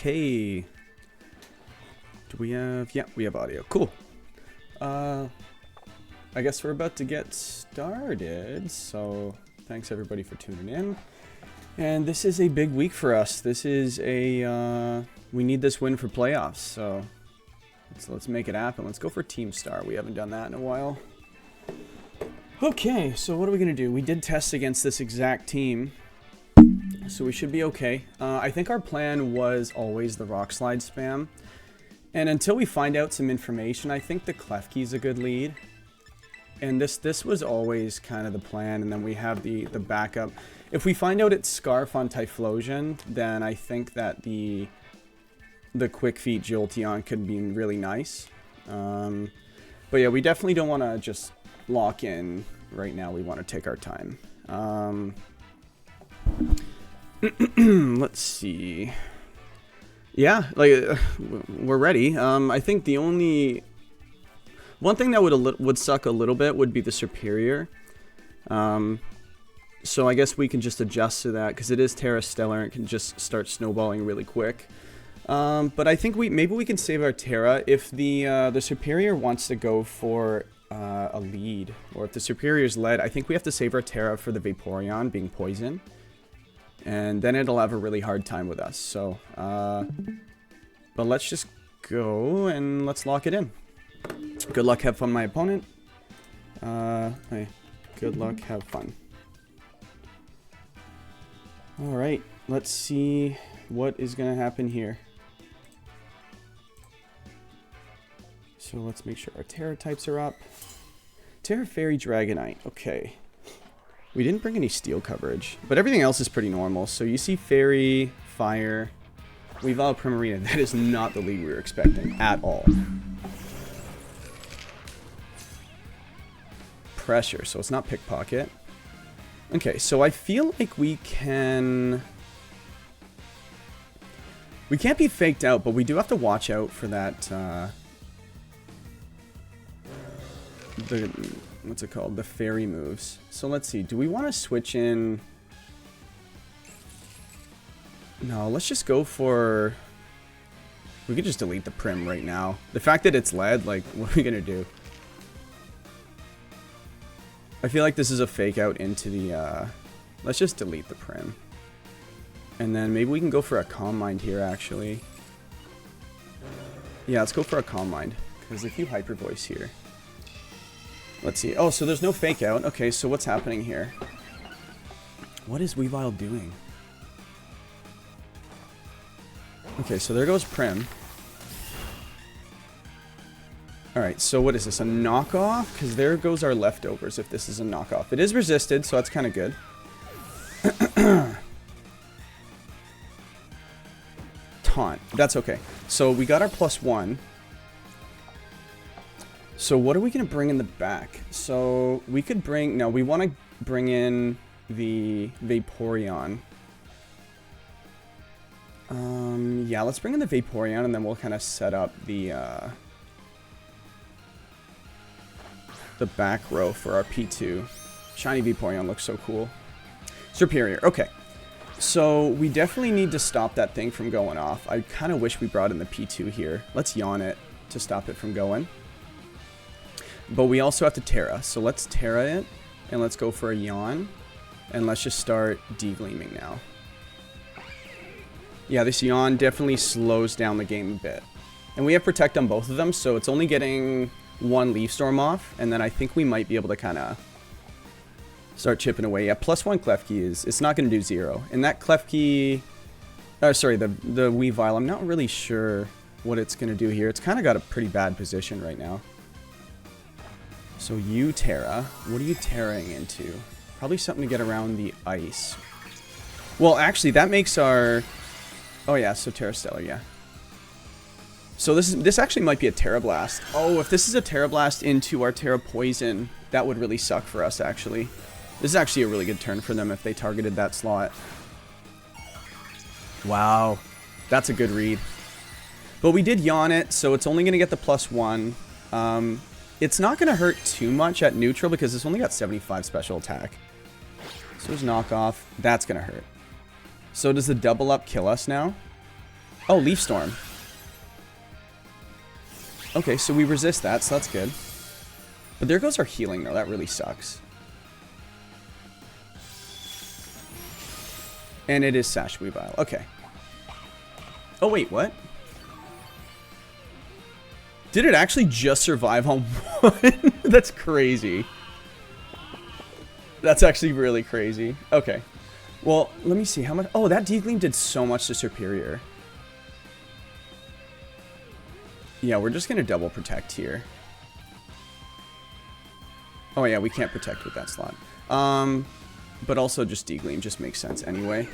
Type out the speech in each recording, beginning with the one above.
Okay. Do we have... Yeah, we have audio. Cool. I guess we're about to get started, so thanks everybody for tuning in. And this is a big week for us. This is a... we need this win for playoffs, so let's make it happen. Let's go for Team Star. We haven't done that in a while. Okay, so what are we going to do? We did test against this exact team, so we should be okay. I think our plan was always the rock slide spam. And until we find out some information, I think the Klefki's a good lead. And this was always kind of the plan, and then we have the backup. If we find out it's Scarf on Typhlosion, then I think that the Quick Feet Jolteon could be really nice. But yeah, we definitely don't want to just lock in right now. We want to take our time. Let's see. Yeah, like we're ready. I think the only one thing that would suck a little bit would be the Superior. So I guess we can just adjust to that because it is Terra Stellar and it can just start snowballing really quick. But I think maybe we can save our Terra if the Superior wants to go for a lead, or if the Superior's led. I think we have to save our Terra for the Vaporeon being poison. And then it'll have a really hard time with us. So, but let's just go and let's lock it in. Good luck, have fun, my opponent. Hey, good luck, have fun. Alright, let's see what is going to happen here. So let's make sure our Terra types are up. Terra Fairy Dragonite, okay. We didn't bring any steel coverage, but everything else is pretty normal. So you see Fairy, Fire, Weavile, Primarina. That is not the lead we were expecting at all. Pressure, so it's not Pickpocket. Okay, so I feel like we can... We can't be faked out, but we do have to watch out for that... What's it called? The fairy moves. So let's see. Do we want to switch in? No, let's just go for... We could just delete the Prim right now. The fact that it's led, like, what are we going to do? I feel like this is a fake out into the... Let's just delete the Prim. And then maybe we can go for a Calm Mind here, actually. Yeah, let's go for a Calm Mind. Because if you Hyper Voice here... Let's see. Oh, so there's no fake out. Okay, so what's happening here? What is Weavile doing? Okay, so there goes Prim. Alright, so what is this? A knockoff? Because there goes our leftovers if this is a knockoff. It is resisted, so that's kind of good. Taunt. That's okay. So we got our +1. So what are we going to bring in the back? So we could bring... No, we want to bring in the Vaporeon. Yeah, let's bring in the Vaporeon and then we'll kind of set up the back row for our P2. Shiny Vaporeon looks so cool. Superior. Okay. So we definitely need to stop that thing from going off. I kind of wish we brought in the P2 here. Let's yawn it to stop it from going. But we also have to Terra, so let's Terra it, and let's go for a Yawn, and let's just start D-Gleaming now. Yeah, this Yawn definitely slows down the game a bit. And we have Protect on both of them, so it's only getting one Leaf Storm off, and then I think we might be able to kind of start chipping away. Yeah, +1 Klefki is, it's not going to do 0. And that Klefki, sorry, the Weavile, I'm not really sure what it's going to do here. It's kind of got a pretty bad position right now. So you Terra, what are you Terraing into? Probably something to get around the ice. Well, actually, that makes our... Oh yeah, so Terra Stellar, yeah. So this actually might be a Terra Blast. Oh, if this is a Terra Blast into our Terra Poison, that would really suck for us, actually. This is actually a really good turn for them if they targeted that slot. Wow, that's a good read. But we did Yawn it, so it's only going to get the +1. It's not going to hurt too much at neutral because it's only got 75 special attack. So there's knockoff. That's going to hurt. So does the double up kill us now? Oh, Leaf Storm. Okay, so we resist that, so that's good. But there goes our healing, though. That really sucks. And it is Sash Weavile. Okay. Oh, wait, what? Did it actually just survive on one? That's crazy. That's actually really crazy. Okay. Well, let me see how much... Oh, that Degleam did so much to Superior. Yeah, we're just going to double protect here. Oh, yeah, we can't protect with that slot. But also just Degleam just makes sense anyway.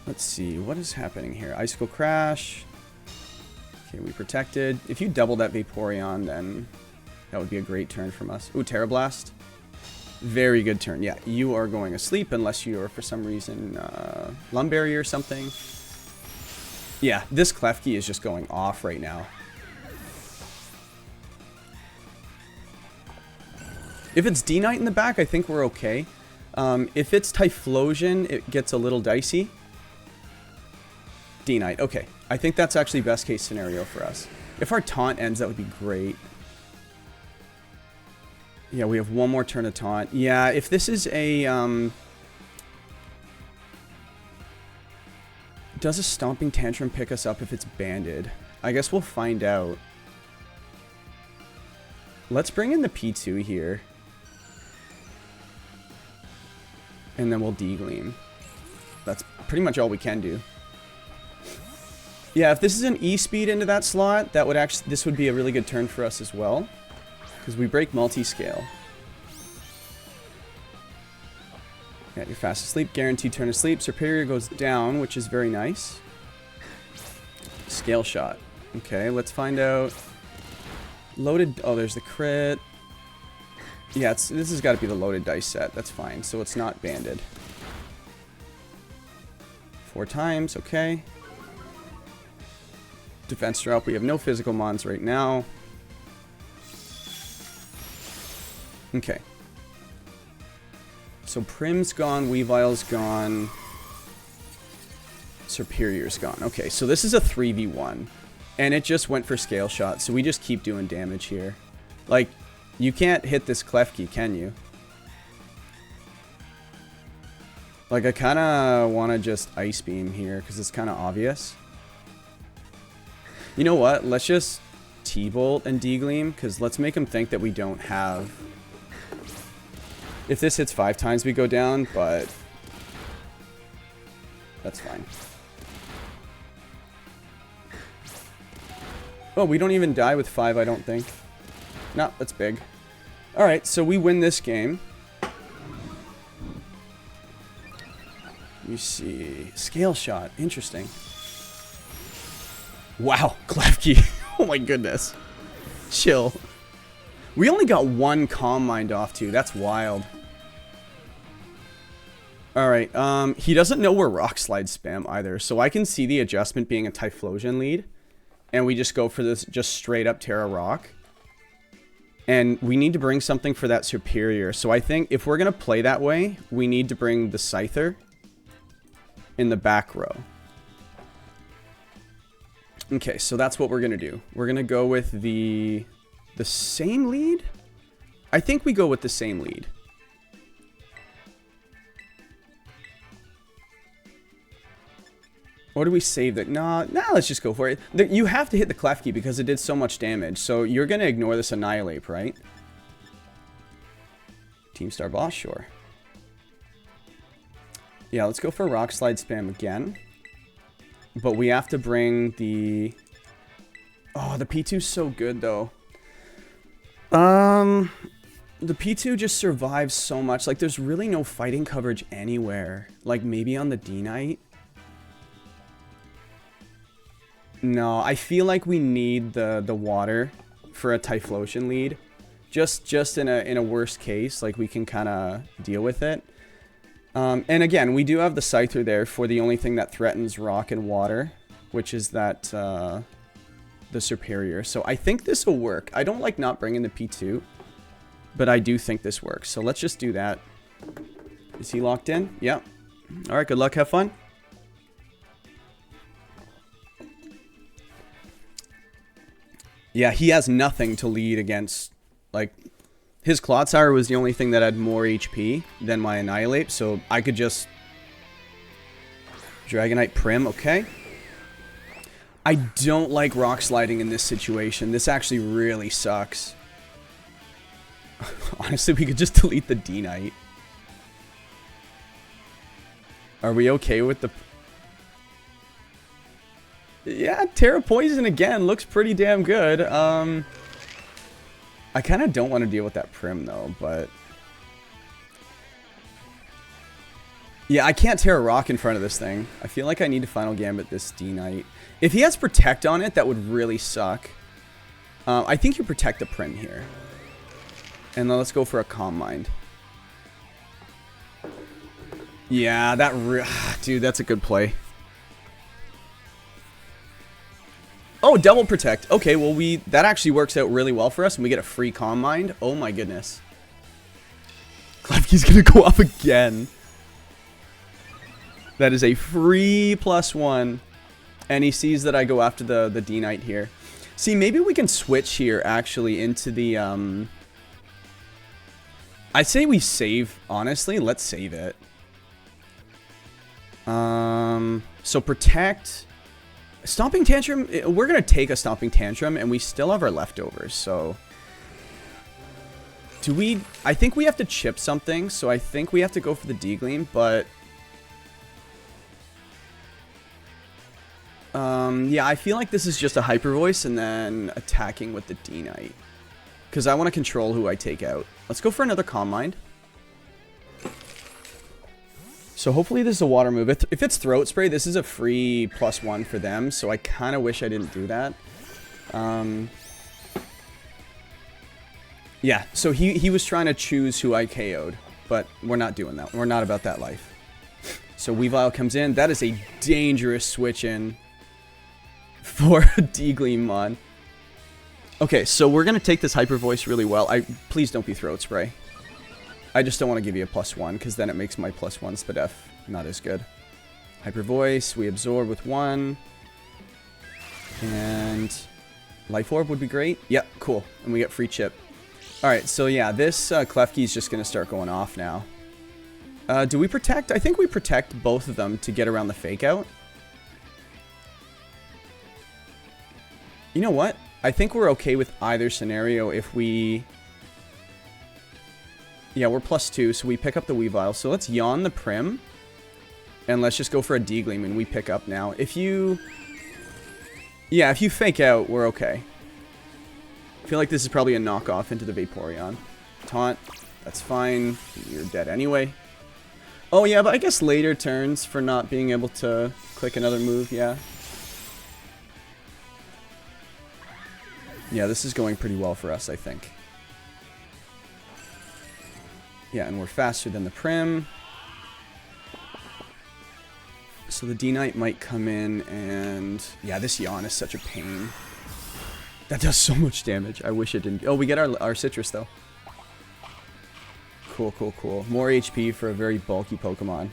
Let's see, what is happening here? Icicle Crash. Okay, we protected. If you double that Vaporeon, then that would be a great turn from us. Ooh, Terra Blast. Very good turn. Yeah, you are going asleep unless you are, for some reason, Lumberry or something. Yeah, this Klefki is just going off right now. If it's D-Knight in the back, I think we're okay. If it's Typhlosion, it gets a little dicey. D-Knight, okay. I think that's actually best case scenario for us. If our taunt ends, that would be great. Yeah, we have one more turn of taunt. Yeah, if this is a... Does a Stomping Tantrum pick us up if it's banded? I guess we'll find out. Let's bring in the P2 here. And then we'll Degleam. That's pretty much all we can do. Yeah, if this is an E-Speed into that slot, that would actually... This would be a really good turn for us as well. Because we break multi-scale. Yeah, you're fast asleep. Guaranteed turn of sleep. Superior goes down, which is very nice. Scale Shot. Okay, let's find out. Loaded... Oh, there's the crit. Yeah, this has got to be the loaded dice set. That's fine. So it's not banded. 4 times. Okay. Defense drop. We have no physical mons right now. Okay. So Prim's gone. Weavile's gone. Superior's gone. Okay, so this is a 3v1. And it just went for Scale Shot. So we just keep doing damage here. Like... You can't hit this Klefki, can you? Like, I kind of want to just Ice Beam here, because it's kind of obvious. You know what? Let's just T-Bolt and Degleam, because let's make them think that we don't have... If this hits 5 times, we go down, but... That's fine. Oh, we don't even die with 5, I don't think. No, that's big. Alright, so we win this game. You see. Scale Shot. Interesting. Wow, Klefki. Oh my goodness. Chill. We only got 1 Calm Mind off too. That's wild. Alright, he doesn't know we're Rock Slide spam either, so I can see the adjustment being a Typhlosion lead. And we just go for this just straight up Terra Rock. And we need to bring something for that Superior. So I think if we're going to play that way, we need to bring the Scyther in the back row. Okay, so that's what we're going to do. We're going to go with the same lead? I think we go with the same lead. Or do we save that? Nah, let's just go for it. You have to hit the Klefki because it did so much damage. So you're going to ignore this Annihilate, right? Team Star Boss, sure. Yeah, let's go for Rock Slide spam again. But we have to bring the... Oh, the P2's so good, though. The P2 just survives so much. Like, there's really no fighting coverage anywhere. Like, maybe on the D-Knight. No, I feel like we need the water for a Typhlosion lead. Just in a worst case, like we can kind of deal with it. And again, we do have the Scyther there for the only thing that threatens rock and water, which is that the Superior. So I think this will work. I don't like not bringing the P2, but I do think this works. So let's just do that. Is he locked in? Yep. Alright, good luck, have fun. Yeah, he has nothing to lead against. Like, his Clodsire was the only thing that had more HP than my Annihilate, so I could just... Dragonite Prim, okay. I don't like Rock Sliding in this situation. This actually really sucks. Honestly, we could just delete the D-Knight. Are we okay with the... Yeah, Terra Poison again looks pretty damn good. I kind of don't want to deal with that Prim though, but... Yeah, I can't Terra Rock in front of this thing. I feel like I need to Final Gambit this D-Knight. If he has Protect on it, that would really suck. I think you protect the Prim here. And then let's go for a Calm Mind. Yeah, dude, that's a good play. Oh, double protect. Okay, well, that actually works out really well for us, and we get a free Calm Mind. Oh my goodness. Klefki's gonna go off again. That is a free +1. And he sees that I go after the D-Knight here. See, maybe we can switch here, actually, into the, I say we save, honestly. Let's save it. So protect... Stomping Tantrum, we're going to take a Stomping Tantrum, and we still have our leftovers, so... Do we... I think we have to chip something, so I think we have to go for the D-Gleam, but... yeah, I feel like this is just a Hyper Voice, and then attacking with the D-Knight. Because I want to control who I take out. Let's go for another Calm Mind. So hopefully this is a water move. If it's Throat Spray, this is a free +1 for them. So I kind of wish I didn't do that. Yeah, so he was trying to choose who I KO'd. But we're not doing that. We're not about that life. So Weavile comes in. That is a dangerous switch in for a D-Gleam Mon. Okay, so we're going to take this Hyper Voice really well. Please don't be Throat Spray. I just don't want to give you a +1, because then it makes my +1 SPDF not as good. Hyper Voice, we absorb with 1. And Life Orb would be great. Yep, cool. And we get free chip. Alright, so yeah, this Klefki is just going to start going off now. Do we protect? I think we protect both of them to get around the Fake Out. You know what? I think we're okay with either scenario if we... Yeah, we're +2, so we pick up the Weavile. So let's Yawn the Prim. And let's just go for a D-Gleam, and we pick up now. If you... Yeah, if you Fake Out, we're okay. I feel like this is probably a knockoff into the Vaporeon. Taunt. That's fine. You're dead anyway. Oh, yeah, but I guess later turns for not being able to click another move, yeah. Yeah, this is going pretty well for us, I think. Yeah, and we're faster than the Prim. So the D-Knight might come in and... Yeah, this Yawn is such a pain. That does so much damage. I wish it didn't... Oh, we get our Citrus, though. Cool, cool, cool. More HP for a very bulky Pokemon.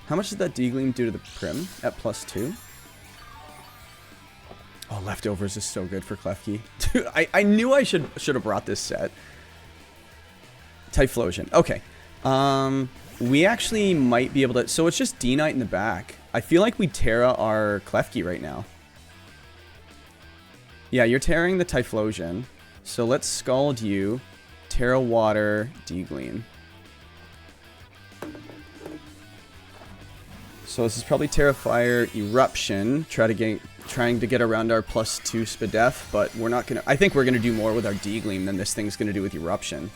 How much does that D-Gleam do to the Prim at +2? Oh, Leftovers is so good for Klefki. Dude, I knew I should have brought this set. Typhlosion. Okay. We actually might be able to... So it's just D-Knight in the back. I feel like we Terra our Klefki right now. Yeah, you're tearing the Typhlosion. So let's Scald you. Terra Water, D-Gleam. So this is probably Terra Fire, Eruption. Trying to get around our +2 SPDF, but we're not gonna... I think we're gonna do more with our D-Gleam than this thing's gonna do with Eruption.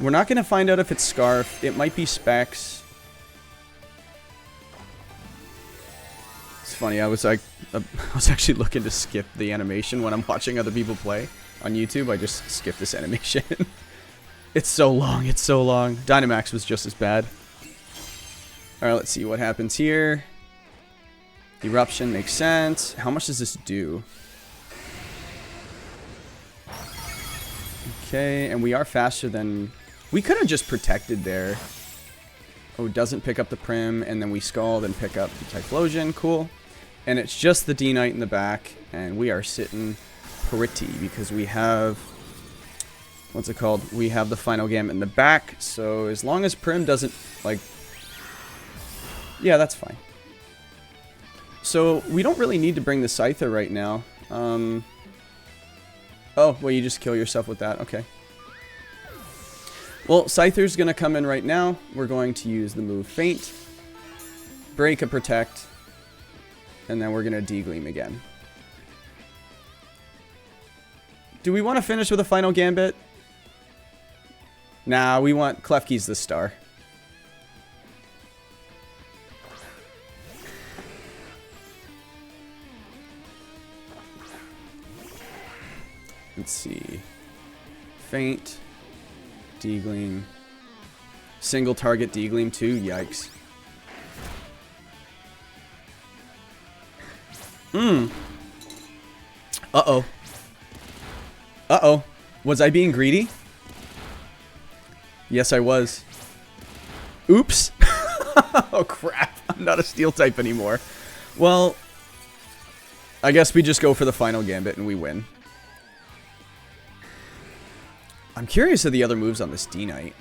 We're not gonna find out if it's Scarf. It might be Specs. It's funny, I was actually looking to skip the animation when I'm watching other people play on YouTube. I just skipped this animation. It's so long, it's so long. Dynamax was just as bad. Alright, let's see what happens here. Eruption makes sense. How much does this do? Okay, and we are faster than... We could have just protected there. Oh, doesn't pick up the Prim, and then we Scald and pick up the Typhlosion. Cool. And it's just the D-Knight in the back, and we are sitting pretty because we have... What's it called? We have the Final Gambit in the back, so as long as Prim doesn't, like... Yeah, that's fine. So, we don't really need to bring the Scyther right now. Oh, well, you just kill yourself with that. Okay. Well, Scyther's going to come in right now. We're going to use the move Feint, break a Protect, and then we're going to D-Gleam again. Do we want to finish with a Final Gambit? Nah, we want Klefki's the star. Let's see. Feint. D-Gleam. Single target D-Gleam too? Yikes. Uh-oh. Uh-oh. Was I being greedy? Yes, I was. Oops. Oh, crap. I'm not a steel type anymore. Well, I guess we just go for the Final Gambit and we win. I'm curious of the other moves on this D-Knight.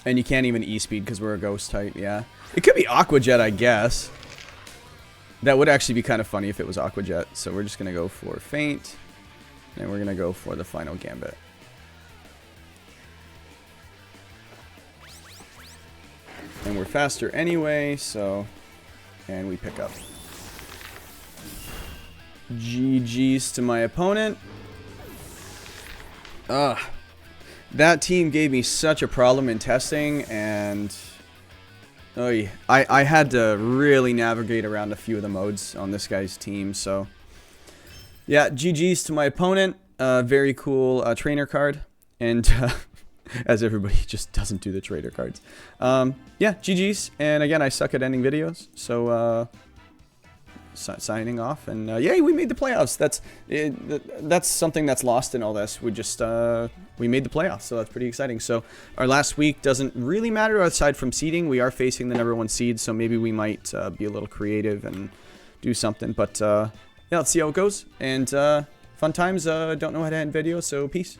And you can't even E-Speed because we're a Ghost type, yeah. It could be Aqua Jet, I guess. That would actually be kind of funny if it was Aqua Jet. So we're just going to go for Feint. And we're going to go for the Final Gambit. And we're faster anyway, so... And we pick up. GG's to my opponent. Ugh. That team gave me such a problem in testing, and... Oh, yeah. I had to really navigate around a few of the modes on this guy's team, so... Yeah, GG's to my opponent. Very cool trainer card. And as everybody just doesn't do the trainer cards. Yeah, GG's. And again, I suck at ending videos, so... signing off, and yay, we made the playoffs. That's something that's lost in all this. We just we made the playoffs, so that's pretty exciting. So our last week doesn't really matter aside from seeding. We are facing the #1 seed, so maybe we might be a little creative and do something. But yeah, let's see how it goes. And fun times. Don't know how to end videos, so peace.